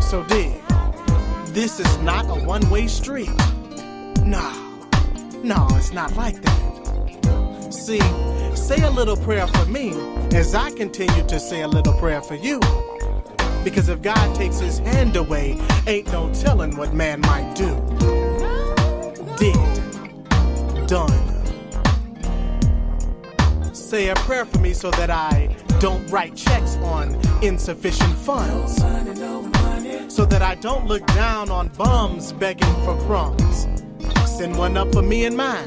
So dig, this is not a one-way street. No, it's not like that. See, say a little prayer for me as I continue to say a little prayer for you. Because if God takes his hand away, ain't no telling what man might do. Did. Done. Say a prayer for me so that I don't write checks on insufficient funds. So that I don't look down on bums begging for crumbs. Send one up for me and mine.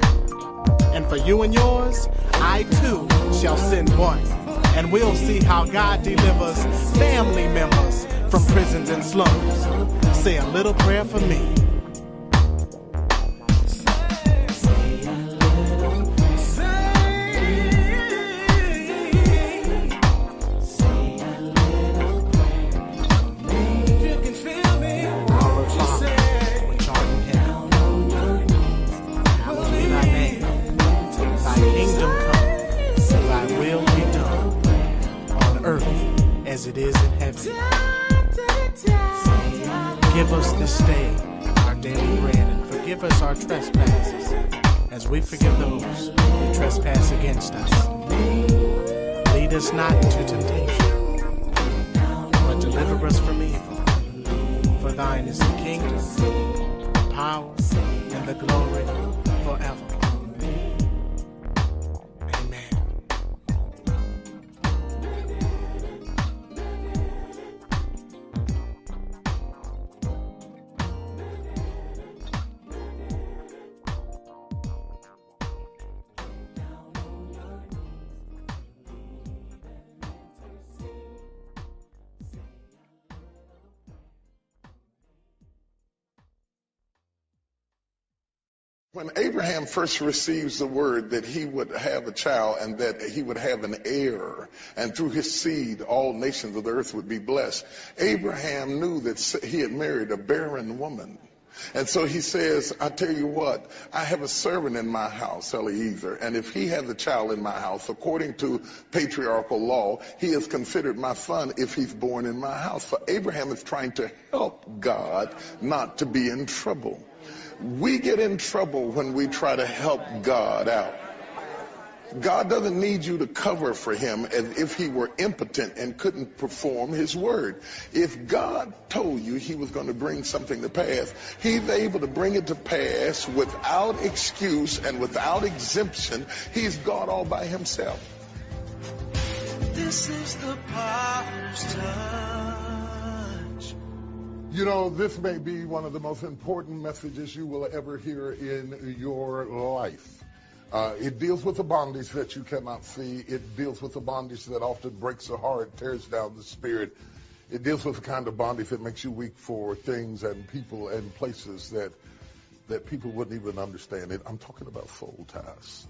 And for you and yours, I too shall send one. And we'll see how God delivers family members from prisons and slums. Say a little prayer for me. As it is in heaven. Give us this day our daily bread, and forgive us our trespasses, as we forgive those who trespass against us. Lead us not into temptation, but deliver us from evil. For thine is the kingdom, the power, and the glory forever. When Abraham first receives the word that he would have a child and that he would have an heir, and through his seed all nations of the earth would be blessed, Abraham knew that he had married a barren woman. And so he says, I tell you what, I have a servant in my house, Eliezer, and if he has a child in my house, according to patriarchal law, he is considered my son if he's born in my house. For Abraham is trying to help God not to be in trouble. We get in trouble when we try to help God out. God doesn't need you to cover for him as if he were impotent and couldn't perform his word. If God told you he was going to bring something to pass, he's able to bring it to pass without excuse and without exemption. He's God all by himself. This is the Potter's touch. You know, this may be one of the most important messages you will ever hear in your life. It deals with the bondage that you cannot see. It deals with the bondage that often breaks the heart, tears down the spirit. It deals with the kind of bondage that makes you weak for things and people and places that people wouldn't even understand. I'm talking about soul ties.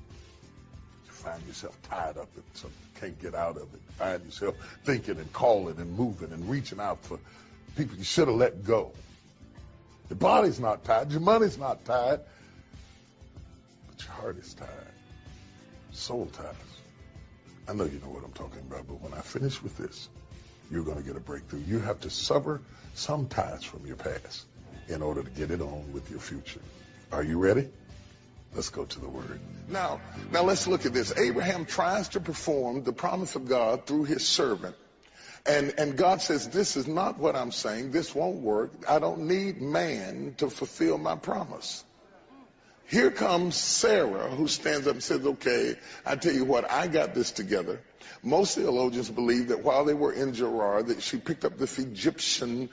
You find yourself tied up in something, can't get out of it. You find yourself thinking and calling and moving and reaching out for people you should have let go. Your body's not tied, your money's not tied, but your heart is tied. Soul ties. I know you know what I'm talking about, but when I finish with this, you're going to get a breakthrough. You have to sever some ties from your past in order to get it on with your future. Are you ready? Let's go to the word. Now let's look at this. Abraham tries to perform the promise of God through his servant. And God says, this is not what I'm saying. This won't work. I don't need man to fulfill my promise. Here comes Sarah, who stands up and says, okay, I tell you what, I got this together. Most theologians believe that while they were in Gerar, that she picked up this Egyptian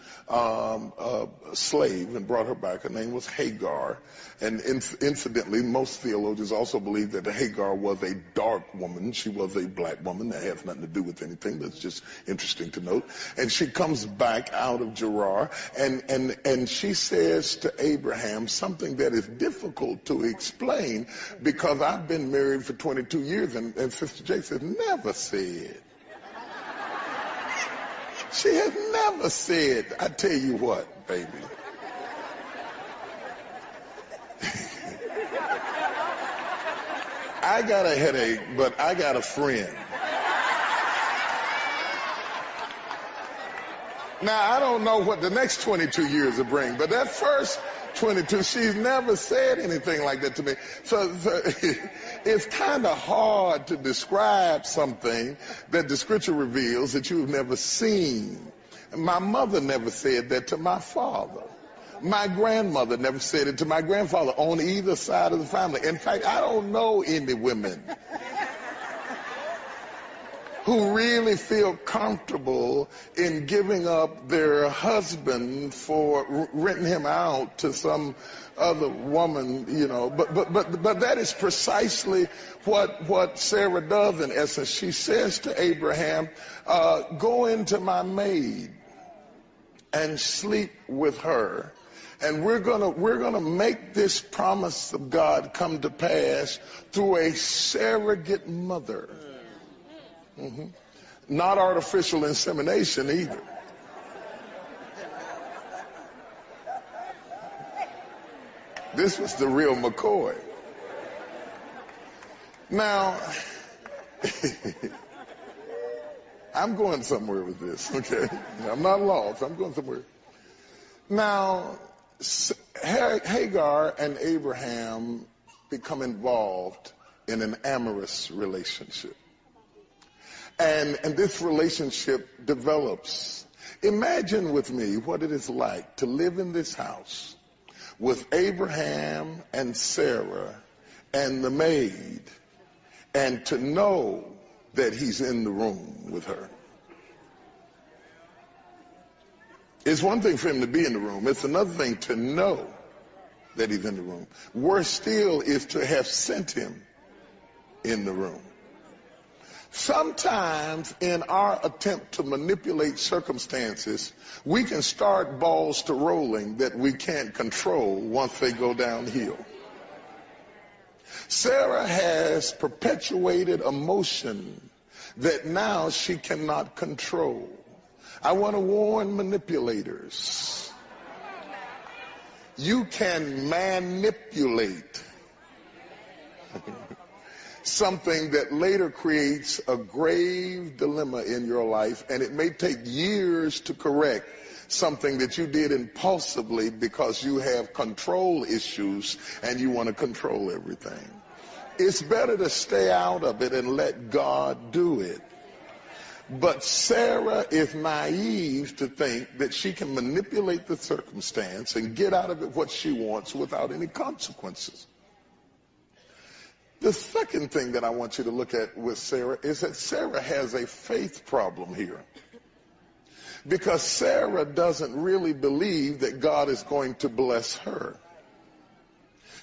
slave and brought her back. Her name was Hagar. And incidentally, most theologians also believe that Hagar was a dark woman. She was a black woman. That has nothing to do with anything. That's just interesting to note. And she comes back out of Gerar, and she says to Abraham something that is difficult to explain, because I've been married for 22 years, and Sister Jay says, never said. She has never said, I tell you what, baby. I got a headache, but I got a friend. Now, I don't know what the next 22 years will bring, but that first 22, she's never said anything like that to me. So it's kind of hard to describe something that the scripture reveals that you've never seen. My mother never said that to my father. My grandmother never said it to my grandfather on either side of the family. In fact, I don't know any women who really feel comfortable in giving up their husband for renting him out to some other woman, you know. But that is precisely what Sarah does in essence. She says to Abraham, go into my maid and sleep with her. And we're gonna make this promise of God come to pass through a surrogate mother. Mm-hmm. Not artificial insemination either. This was the real McCoy. Now, I'm going somewhere with this, okay? I'm not lost. I'm going somewhere. Now, Hagar and Abraham become involved in an amorous relationship. And this relationship develops. Imagine with me what it is like to live in this house with Abraham and Sarah and the maid, and to know that he's in the room with her. It's one thing for him to be in the room. It's another thing to know that he's in the room. Worse still is to have sent him in the room. Sometimes in our attempt to manipulate circumstances, we can start balls to rolling that we can't control once they go downhill. Sarah has perpetuated emotion that now she cannot control. I want to warn manipulators. You can manipulate something that later creates a grave dilemma in your life, and it may take years to correct something that you did impulsively because you have control issues and you want to control everything. It's better to stay out of it and let God do it. But Sarah is naive to think that she can manipulate the circumstance and get out of it what she wants without any consequences. The second thing that I want you to look at with Sarah is that Sarah has a faith problem here. Because Sarah doesn't really believe that God is going to bless her.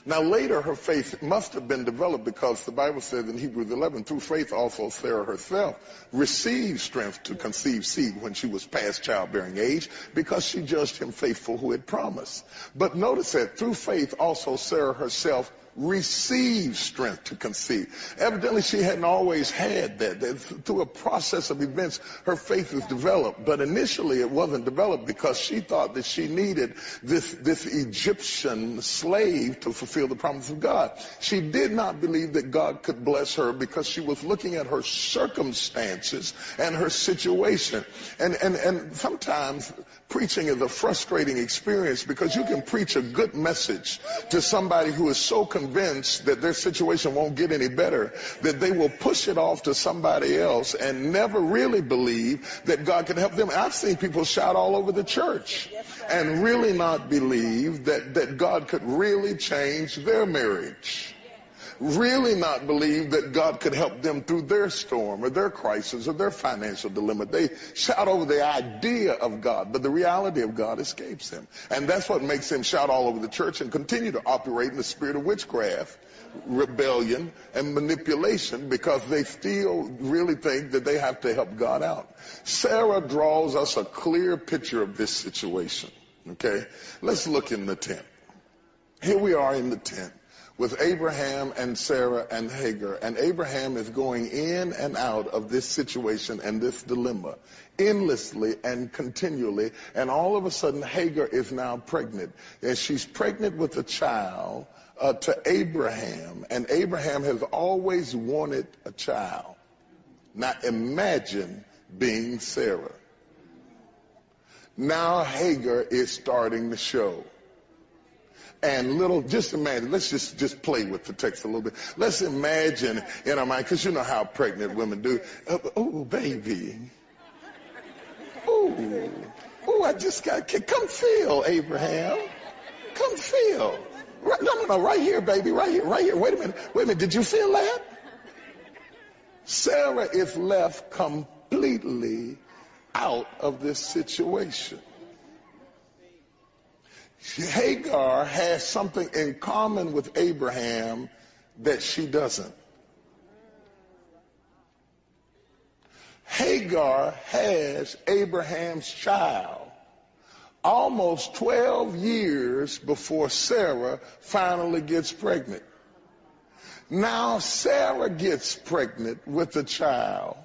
Now later her faith must have been developed, because the Bible says in Hebrews 11, through faith also Sarah herself received strength to conceive seed when she was past childbearing age, because she judged him faithful who had promised. But notice that through faith also Sarah herself received strength to conceive. Evidently she hadn't always had that. Through a process of events her faith was developed, but initially it wasn't developed because she thought that she needed this Egyptian slave to fulfill the promise of God. She did not believe that God could bless her because she was looking at her circumstances and her situation. And sometimes preaching is a frustrating experience, because you can preach a good message to somebody who is so convinced that their situation won't get any better that they will push it off to somebody else and never really believe that God can help them. I've seen people shout all over the church and really not believe that God could really change their marriage. Really not believe that God could help them through their storm or their crisis or their financial dilemma. They shout over the idea of God, but the reality of God escapes them. And that's what makes them shout all over the church and continue to operate in the spirit of witchcraft, rebellion, and manipulation, because they still really think that they have to help God out. Sarah draws us a clear picture of this situation. Okay? Let's look in the tent. Here we are in the tent with Abraham and Sarah and Hagar. And Abraham is going in and out of this situation and this dilemma endlessly and continually. And all of a sudden, Hagar is now pregnant. And she's pregnant with a child to Abraham. And Abraham has always wanted a child. Now imagine being Sarah. Now Hagar is starting the show. And just imagine, let's just play with the text a little bit. Let's imagine in our mind, because you know how pregnant women do. Oh, baby. Oh, I just come feel, Abraham. Come feel. No, right here, baby, right here. Wait a minute, did you feel that? Sarah is left completely out of this situation. Hagar has something in common with Abraham that she doesn't. Hagar has Abraham's child almost 12 years before Sarah finally gets pregnant. Now Sarah gets pregnant with a child.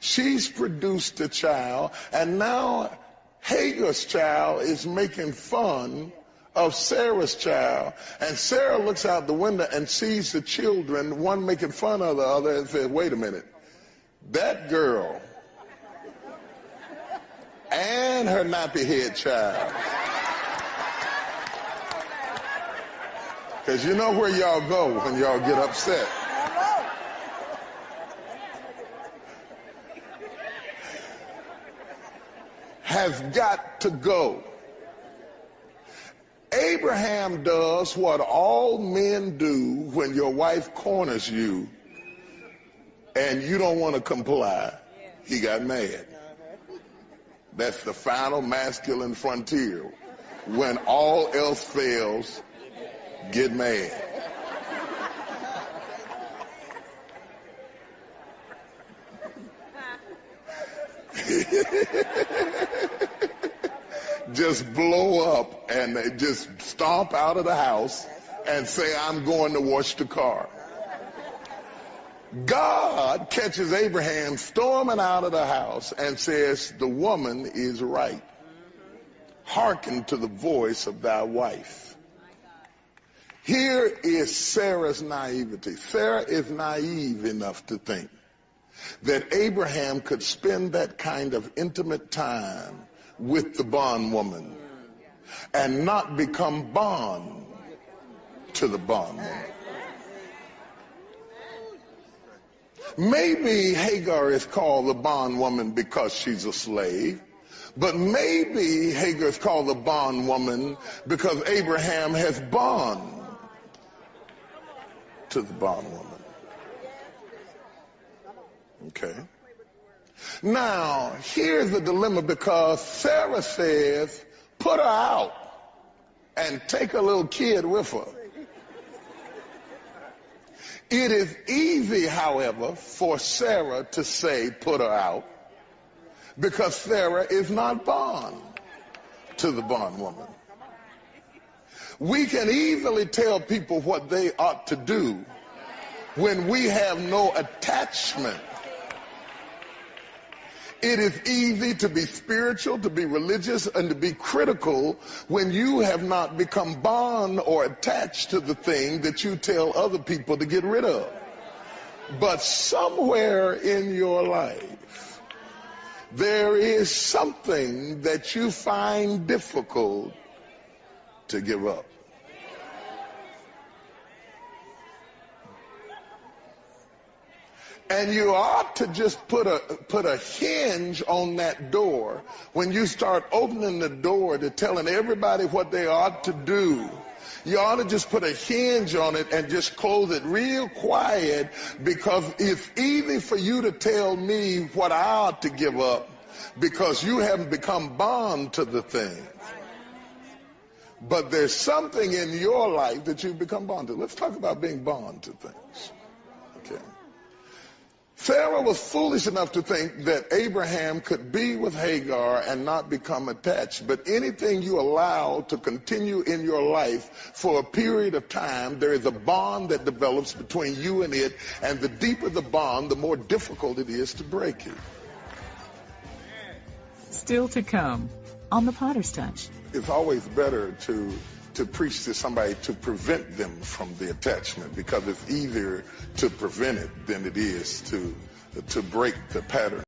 She's produced a child, and now Hagar's child is making fun of Sarah's child. And Sarah looks out the window and sees the children, one making fun of the other, and says, wait a minute, that girl and her nappy head child. Because you know where y'all go when y'all get upset. Has got to go. Abraham does what all men do when your wife corners you and you don't want to comply. He got mad. That's the final masculine frontier. When all else fails, get mad. Just blow up and just stomp out of the house and say, I'm going to wash the car. God catches Abraham storming out of the house and says, the woman is right. Hearken to the voice of thy wife. Here is Sarah's naivety. Sarah is naive enough to think that Abraham could spend that kind of intimate time with the bondwoman and not become bond to the bondwoman. Maybe Hagar is called the bondwoman because she's a slave, but maybe Hagar is called the bondwoman because Abraham has bond to the bondwoman. Okay. Now, here's the dilemma, because Sarah says, put her out and take a little kid with her. It is easy, however, for Sarah to say, put her out, because Sarah is not bond to the bondwoman. We can easily tell people what they ought to do when we have no attachment. It is easy to be spiritual, to be religious, and to be critical when you have not become bond or attached to the thing that you tell other people to get rid of. But somewhere in your life, there is something that you find difficult to give up. And you ought to just put a hinge on that door when you start opening the door to telling everybody what they ought to do. You ought to just put a hinge on it and just close it real quiet, because it's easy for you to tell me what I ought to give up because you haven't become bond to the thing. But there's something in your life that you've become bond to. Let's talk about being bond to things. Okay. Sarah was foolish enough to think that Abraham could be with Hagar and not become attached. But anything you allow to continue in your life for a period of time, there is a bond that develops between you and it. And the deeper the bond, the more difficult it is to break it. Still to come on The Potter's Touch. It's always better to preach to somebody to prevent them from the attachment, because it's easier to prevent it than it is to break the pattern.